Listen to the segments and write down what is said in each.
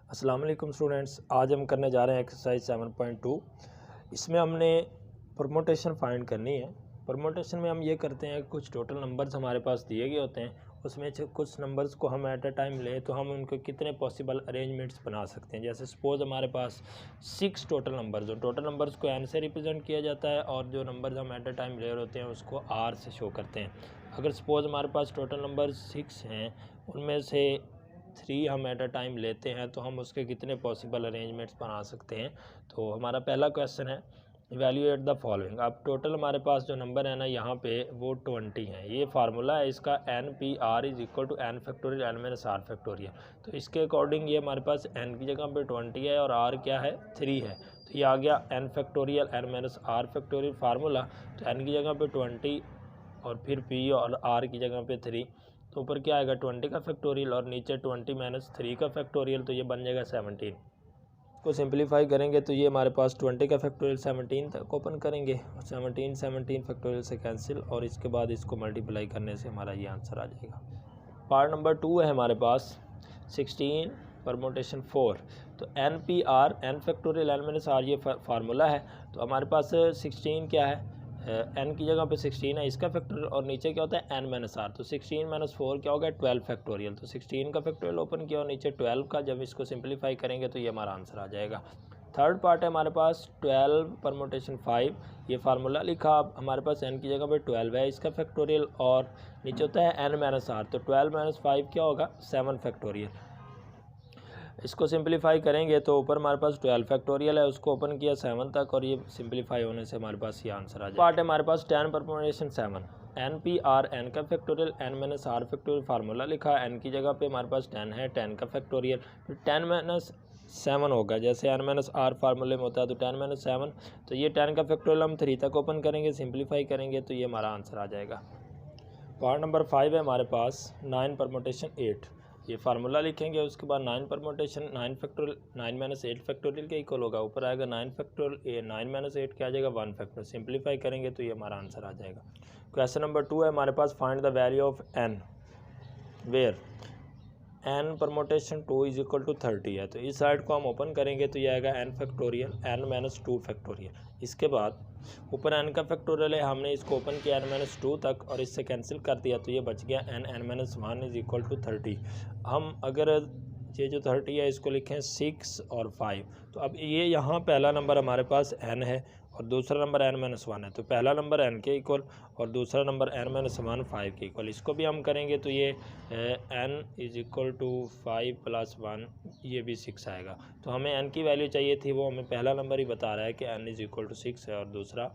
अस्सलाम वालेकुम स्टूडेंट्स, आज हम करने जा रहे हैं एक्सरसाइज 7.2। इसमें हमने परमोटेशन फाइंड करनी है। परमोटेशन में हम ये करते हैं, कुछ टोटल नंबर्स हमारे पास दिए गए होते हैं, उसमें से कुछ नंबर्स को हम एट अ टाइम लें तो हम उनको कितने पॉसिबल अरेंजमेंट्स बना सकते हैं। जैसे सपोज़ हमारे पास 6 टोटल नंबर्स हो, टोटल नंबर्स को एन से रिप्रेजेंट किया जाता है और जो नंबर्स हम एट अ टाइम ले रहे होते हैं उसको आर से शो करते हैं। अगर सपोज़ हमारे पास टोटल नंबर 6 हैं, उनमें से 3 हम एट अ टाइम लेते हैं तो हम उसके कितने पॉसिबल अरेंजमेंट्स बना सकते हैं। तो हमारा पहला क्वेश्चन है इवैल्यूएट द फॉलोइंग। अब टोटल हमारे पास जो नंबर है ना यहाँ पे वो 20 है। ये फार्मूला है इसका, n P r is equal to n factorial n minus r factorial. तो इसके अकॉर्डिंग ये हमारे पास एन की जगह पे 20 है और आर क्या है 3 है। तो ये आ गया n factorial n minus r factorial formula. तो एन की जगह पे 20 और फिर पी और आर की जगह पे 3। तो ऊपर क्या आएगा 20 का फैक्टोरियल और नीचे 20 माइनस 3 का फैक्टोरियल, तो ये बन जाएगा 17। को सिंपलीफाई करेंगे तो ये हमारे पास 20 का फैक्टोरियल 17 तक ओपन करेंगे और 17 फैक्टोरियल से कैंसिल और इसके बाद इसको मल्टीप्लाई करने से हमारा ये आंसर आ जाएगा। पार्ट नंबर 2 है हमारे पास 16 परमोटेशन 4। तो n P r n factorial n minus r ये फार्मूला है। तो हमारे पास 16 क्या है, एन की जगह पे 16 है, इसका फैक्टोरियल और नीचे क्या होता है एन माइनस आर। तो 16 माइनस 4 क्या होगा 12 फैक्टोरियल। तो 16 का फैक्टोरियल ओपन किया और नीचे 12 का, जब इसको सिंपलीफाई करेंगे तो ये हमारा आंसर आ जाएगा। थर्ड पार्ट है हमारे पास 12 परमोटेशन 5। ये फार्मूला लिखा, अब हमारे पास एन की जगह पे 12 है, इसका फैक्टोरियल और नीचे होता है एन माइनस आर। तो 12 माइनस 5 क्या होगा 7 फैक्टोरियल। इसको सिंपलीफाई करेंगे तो ऊपर हमारे पास 12 फैक्टोरियल है, उसको ओपन किया 7 तक और ये सिंपलीफाई होने से हमारे पास ये आंसर आ जाए। पार्ट है हमारे पास 10 permutation 7। N P r n का factorial n minus r factorial formula लिखा, एन की जगह पे हमारे पास 10 है, 10 का फैक्टोरियल फिर 10 माइनस 7 होगा, जैसे एन माइनस आर फार्मूले में होता है। तो 10 माइनस 7, तो ये 10 का फैक्टोरियल हम 3 तक ओपन करेंगे, सिंपलीफाई करेंगे तो ये हमारा आंसर आ जाएगा। पार्ट नंबर 5 है हमारे पास 9 परमोटेशन 8। ये फार्मूला लिखेंगे, उसके बाद 9 परमोटेशन 9 फैक्टोरियल 9 माइनस 8 फैक्टोरियल के इक्वल होगा। ऊपर आएगा 9 फैक्टोरियल 9 माइनस 8 क्या आ जाएगा 1 फैक्टोरियल। सिंपलीफाई करेंगे तो ये हमारा आंसर आ जाएगा। क्वेश्चन नंबर 2 है हमारे पास find the value of n where n permutation 2 is equal to 30 है। तो इस साइड को हम ओपन करेंगे तो ये आएगा n factorial n minus 2 factorial. इसके बाद ऊपर एन का फैक्टोरियल है, हमने इसको ओपन किया एन माइनस 2 तक और इससे कैंसिल कर दिया तो ये बच गया n n minus 1 is equal to 30। हम अगर ये जो 30 है इसको लिखें 6 और 5, तो अब ये यहाँ पहला नंबर हमारे पास n है और दूसरा नंबर n माइनस 1 है। तो पहला नंबर n के इक्वल और दूसरा नंबर n माइनस 1 5 के इक्वल। इसको भी हम करेंगे तो ये n is equal to 5 plus 1, ये भी 6 आएगा। तो हमें n की वैल्यू चाहिए थी, वो हमें पहला नंबर ही बता रहा है कि n इज इक्वल टू 6 है और दूसरा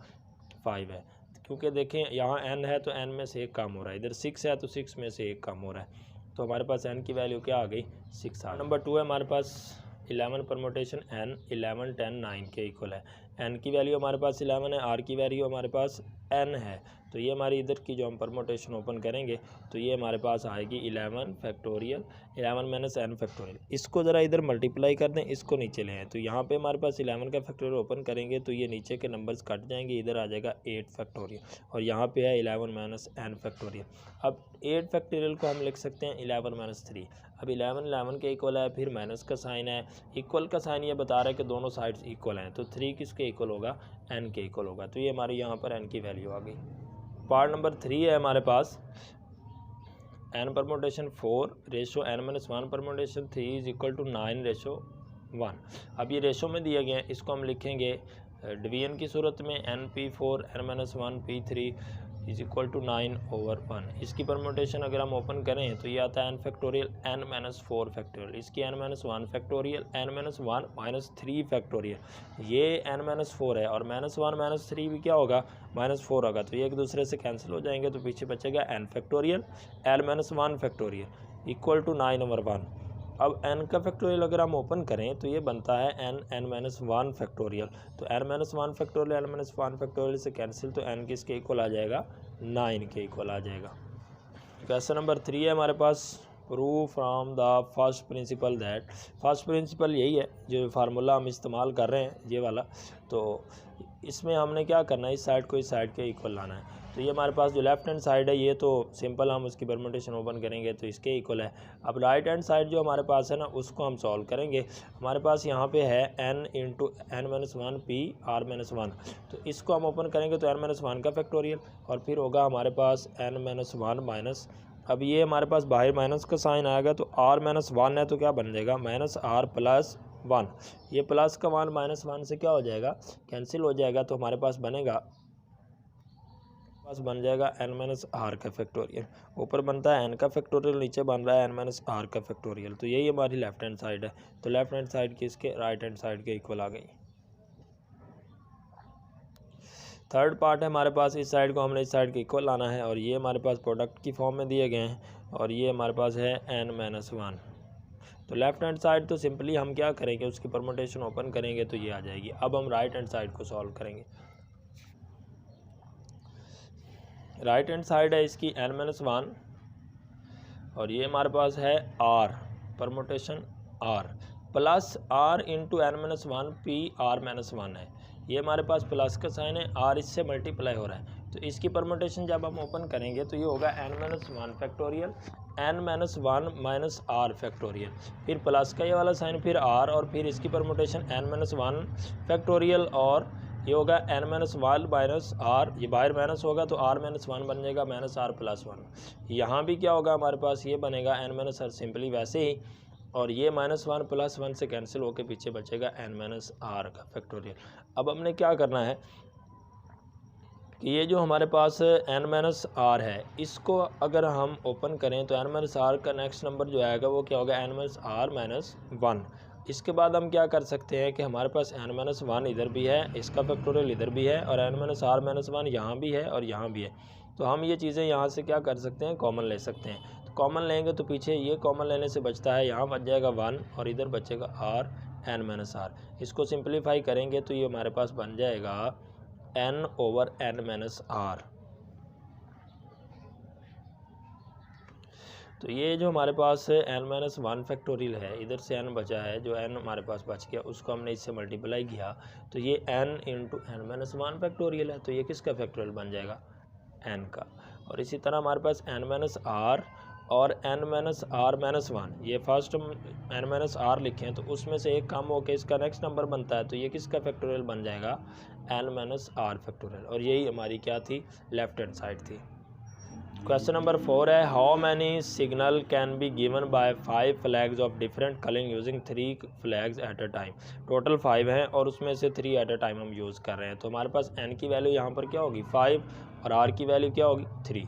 5 है। क्योंकि देखें यहाँ n है तो n में से 1 कम हो रहा है, इधर 6 है तो 6 में से 1 कम हो रहा है। तो हमारे पास n की वैल्यू क्या आ गई 6 आ। नंबर 2 है हमारे पास 11 परमोटेशन n 11 10 9 के इक्वल है। n की वैल्यू हमारे पास 11 है, r की वैल्यू हमारे पास n है। तो ये हमारी इधर की जो हम परमोटेशन ओपन करेंगे तो ये हमारे पास आएगी 11 फैक्टोरियल 11 माइनस n फैक्टोरियल। इसको ज़रा इधर मल्टीप्लाई कर दें, इसको नीचे ले आएँ तो यहाँ पे हमारे पास 11 का फैक्टोरियल ओपन करेंगे तो ये नीचे के नंबर्स कट जाएंगे, इधर आ जाएगा 8 फैक्टोरियल और यहाँ पे है 11 माइनस n फैक्टोरियल। अब 8 फैक्टोरियल को हम लिख सकते हैं 11 माइनस 3। अब 11 11 के इक्वल है, फिर माइनस का साइन है, इक्वल का साइन ये बता रहा है कि दोनों साइड्स इक्वल हैं। तो 3 किसके इक्वल होगा n के इक्वल होगा। तो ये हमारे यहाँ पर n की वैल्यू आ गई। पार्ट नंबर 3 है हमारे पास n permutation 4 ratio n minus 1 permutation 3 is equal to 9 ratio 1। अब ये रेशो में दिए गए हैं, इसको हम लिखेंगे डिवीजन की सूरत में NP4 n minus 1 P3 is equal to 9 over 1। इसकी परमोटेशन अगर हम ओपन करें तो ये आता है n factorial n minus 4 factorial, इसकी n minus 1 factorial n minus 1 minus 3 factorial. ये n माइनस 4 है और माइनस 1 माइनस 3 भी क्या होगा माइनस 4 होगा। तो ये एक दूसरे से कैंसिल हो जाएंगे तो पीछे बचेगा n factorial n minus 1 factorial equal to 9 over 1। अब n का फैक्टोरियल अगर हम ओपन करें तो ये बनता है n माइनस 1 फैक्टोरियल। तो n minus 1 factorial n minus 1 factorial से कैंसिल तो n किसके इक्वल आ जाएगा 9 के इक्वल आ जाएगा। क्वेश्चन नंबर 3 है हमारे पास prove from the first principle that. First principle यही है जो फार्मूला हम इस्तेमाल कर रहे हैं ये वाला। तो इसमें हमने क्या करना है, इस साइड को इस साइड के इक्वल लाना है। तो ये हमारे पास जो लेफ्ट हैंड साइड है ये तो सिंपल, हम उसकी परम्यूटेशन ओपन करेंगे तो इसके इक्वल है। अब राइट हैंड साइड जो हमारे पास है ना, उसको हम सॉल्व करेंगे। हमारे पास यहाँ पे है n into n minus one P R minus one, तो इसको हम ओपन करेंगे तो n माइनस वन का फैक्टोरियल, और फिर होगा हमारे पास n माइनस वन माइनस, अब ये हमारे पास बाहर माइनस का साइन आएगा तो r माइनस वन है तो क्या बन जाएगा माइनस r प्लस वन। ये प्लस का वन माइनस वन से क्या हो जाएगा, कैंसिल हो जाएगा, तो हमारे पास बन जाएगा n माइनस आर का फैक्टोरियल। ऊपर बनता है n का फैक्टोरियल, नीचे बन रहा है n माइनस आर का फैक्टोरियल। तो यही हमारी लेफ्ट हैंड साइड है। तो लेफ्ट हैंड साइड की इसके राइट हैंड साइड के इक्वल आ गई। थर्ड पार्ट है हमारे पास, इस साइड को हमने इस साइड के इक्वल लाना है, और ये हमारे पास प्रोडक्ट की फॉर्म में दिए गए हैं, और ये हमारे पास है n माइनस वन। तो लेफ्ट हैंड साइड तो सिंपली हम क्या करेंगे, उसकी परम्यूटेशन ओपन करेंगे तो ये आ जाएगी। अब हम राइट हैंड साइड को सॉल्व करेंगे। राइट हैंड साइड है इसकी n माइनस वन, और ये हमारे पास है r, permutation r plus r into n minus one P R minus one है। ये हमारे पास प्लस का साइन है, r इससे मल्टीप्लाई हो रहा है, तो इसकी परम्यूटेशन जब हम ओपन करेंगे तो ये होगा n minus one factorial n minus one minus r factorial, फिर प्लस का ये वाला साइन, फिर r, और फिर इसकी permutation n minus one factorial, और ये होगा n minus one minus r, ये बाहर माइनस होगा तो r माइनस वन बन जाएगा माइनस r प्लस वन। यहाँ भी क्या होगा हमारे पास, ये बनेगा n माइनस आर सिंपली वैसे ही, और ये माइनस वन प्लस वन से कैंसिल होकर पीछे बचेगा n माइनस आर का फैक्टोरियल। अब हमने क्या करना है कि ये जो हमारे पास n माइनस आर है, इसको अगर हम ओपन करें तो n माइनस आर का नेक्स्ट नंबर जो आएगा वो क्या होगा, n minus r minus one. इसके बाद हम क्या कर सकते हैं कि हमारे पास n माइनस वन इधर भी है, इसका फैक्टोरियल इधर भी है, और n minus r minus one यहाँ भी है और यहाँ भी है। तो हम ये चीज़ें यहाँ से क्या कर सकते हैं, कॉमन ले सकते हैं। तो कॉमन लेंगे तो पीछे ये कॉमन लेने से बचता है, यहाँ बच जाएगा वन, और इधर बचेगा r n माइनस आर। इसको सिंप्लीफाई करेंगे तो ये हमारे पास बन जाएगा n over n minus r. तो ये जो हमारे पास n माइनस वन फैक्टोरियल है, इधर से n बचा है, जो n हमारे पास बच गया उसको हमने इससे मल्टीप्लाई किया, तो ये n into n minus one factorial है, तो ये किसका फैक्टोरियल बन जाएगा, n का। और इसी तरह हमारे पास n माइनस आर और n minus r minus one, ये फर्स्ट हम n माइनस आर लिखें तो उसमें से एक कम होकर इसका नेक्स्ट नंबर बनता है, तो ये किसका फैक्टोरियल बन जाएगा, n माइनस आर फैक्टोरियल। और यही हमारी क्या थी, लेफ्ट हैंड साइड थी। क्वेश्चन नंबर 4 है, how many signal can be given by 5 flags of different colouring using 3 flags eight a time. Total 5 हैं और उसमें से 3 एट अ टाइम हम यूज़ कर रहे हैं। तो हमारे पास n की वैल्यू यहाँ पर क्या होगी 5, और r की वैल्यू क्या होगी 3।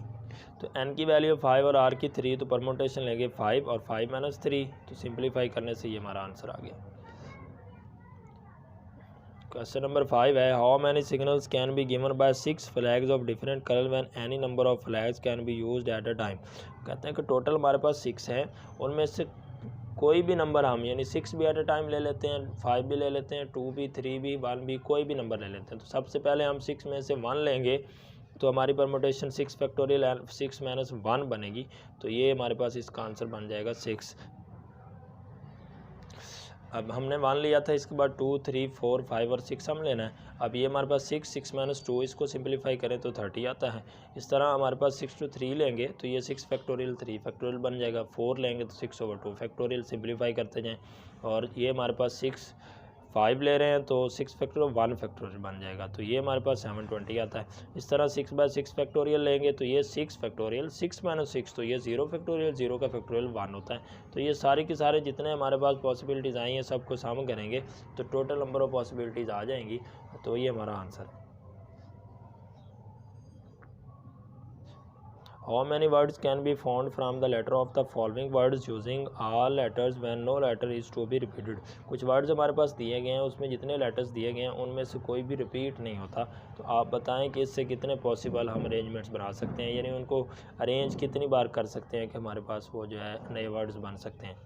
तो n की वैल्यू 5 और r की 3, तो परम्यूटेशन लेंगे 5 और 5 माइनस 3, तो सिंप्लीफाई करने से ये हमारा आंसर आ गया। क्वेश्चन नंबर 5 है, how many signals can be given by 6 flags of different colour when any number of flags can be used eight a time. कहते हैं कि टोटल हमारे पास 6 हैं, उनमें से कोई भी नंबर हम यानी 6 भी एट अ टाइम ले लेते हैं, 5 भी ले लेते हैं, 2 भी, 3 भी, 1 भी, कोई भी नंबर ले लेते हैं। तो सबसे पहले हम 6 में से 1 लेंगे, तो हमारी परम्यूटेशन 6 फैक्टोरियल 6 माइनस 1 बनेगी, तो ये हमारे पास इसका आंसर बन जाएगा 6। अब हमने 1 लिया था, इसके बाद 2, 3, 4, 5 और 6 हम लेना है। अब ये हमारे पास 6 माइनस 2, इसको सिंप्लीफाई करें तो 30 आता है। इस तरह हमारे पास 6 to 3 लेंगे तो ये 6 फैक्टोरियल 3 फैक्टोरियल बन जाएगा। 4 लेंगे तो 6 over 2 फैक्टोरियल, सिंप्लीफाई करते जाएँ। और ये हमारे पास 6, 5 ले रहे हैं तो 6 फैक्टोरियल 1 फैक्टोरियल बन जाएगा, तो ये हमारे पास 720 आता है। इस तरह 6 बाय 6 फैक्टोरियल लेंगे तो ये 6 फैक्टोरियल, 6 माइनस 6 तो ये 0 फैक्टोरियल, 0 का फैक्टोरियल 1 होता है। तो ये सारे के सारे जितने हमारे पास पॉसिबिलिटीज़ आई हैं सबको सम करेंगे तो टोटल नंबर ऑफ पॉसिबिलिटीज़ आ जाएंगी, तो ये हमारा आंसर है। How many words can be found from the letter of the following words using all letters when no letter is to be repeated। कुछ वर्ड्स हमारे पास दिए गए हैं, उसमें जितने लेटर्स दिए गए हैं उनमें से कोई भी रिपीट नहीं होता। तो आप बताएं कि इससे कितने पॉसिबल हम अरेंजमेंट्स बना सकते हैं, यानी उनको अरेंज कितनी बार कर सकते हैं कि हमारे पास वो जो है नए वर्ड्स बन सकते हैं।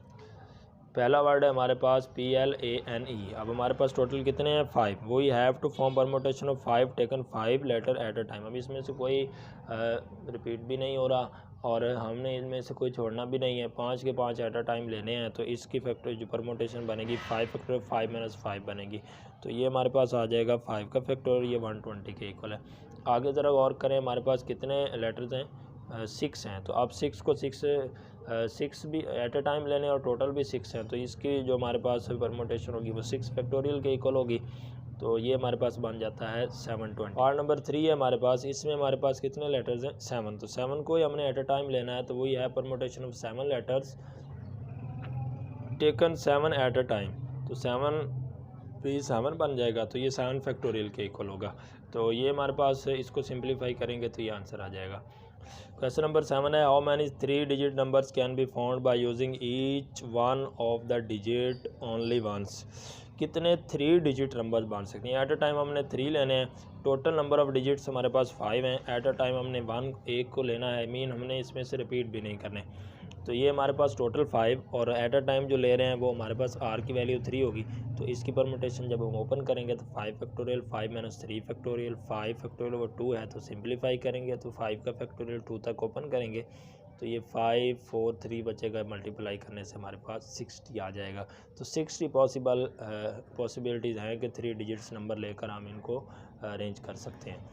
पहला वर्ड है हमारे पास PLANE। अब हमारे पास टोटल कितने हैं 5। We have to form permutation of 5 taken 5 letter at a time. अब इसमें से कोई रिपीट भी नहीं हो रहा और हमने इनमें से कोई छोड़ना भी नहीं है, 5 के 5 एट अ टाइम लेने हैं। तो इसकी फैक्टर जो परमोटेशन बनेगी 5 फैक्टोरियल 5 माइनस 5 बनेगी। तो ये हमारे पास आ जाएगा 5 का फैक्टोरियल, ये 120 के इक्वल है। आगे ज़रा गौर करें, हमारे पास कितने लेटर्स हैं, 6 हैं। तो अब 6 को 6 भी एट अ टाइम लेने और टोटल भी 6 हैं। तो इसकी जो हमारे पास परमोटेशन होगी वो 6 फैक्टोरियल के इक्वल होगी। तो ये हमारे पास बन जाता है 720। पार्ट नंबर 3 है हमारे पास, इसमें हमारे पास कितने लेटर्स हैं, 7। तो 7 को ही हमने एट अ टाइम लेना है। तो वही है permutation of 7 letters taken 7 eight a time. तो 7 भी 7 बन जाएगा, तो ये 7 फैक्टोरियल के इक्वल होगा। तो ये हमारे पास, इसको सिंप्लीफाई करेंगे तो ये आंसर आ जाएगा। क्वेश्चन नंबर 7 है, how many 3 digit numbers can be found by using each one of the digit only once. कितने 3 डिजिट नंबर्स बन सकते हैं। एट अ टाइम हमने 3 लेने हैं, टोटल नंबर ऑफ़ डिजिट्स हमारे पास 5 हैं। एट अ टाइम हमने 1 को लेना है, मीन हमने इसमें से रिपीट भी नहीं करने। तो ये हमारे पास टोटल 5 और एट अ टाइम जो ले रहे हैं वो हमारे पास आर की वैल्यू 3 होगी। तो इसकी परमुटेशन जब हम ओपन करेंगे तो 5 फैक्टोरियल 5 माइनस 3 फैक्टोरियल 5 फैक्टोरियल वो 2 है। तो सिंप्लीफाई करेंगे तो 5 का फैक्टोरियल 2 तक ओपन करेंगे तो ये 5 4 3 बचेगा, मल्टीप्लाई करने से हमारे पास 60 आ जाएगा। तो 60 पॉसिबिलिटीज़ हैं कि 3 डिजिट्स नंबर लेकर हम इनको अरेंज कर सकते हैं।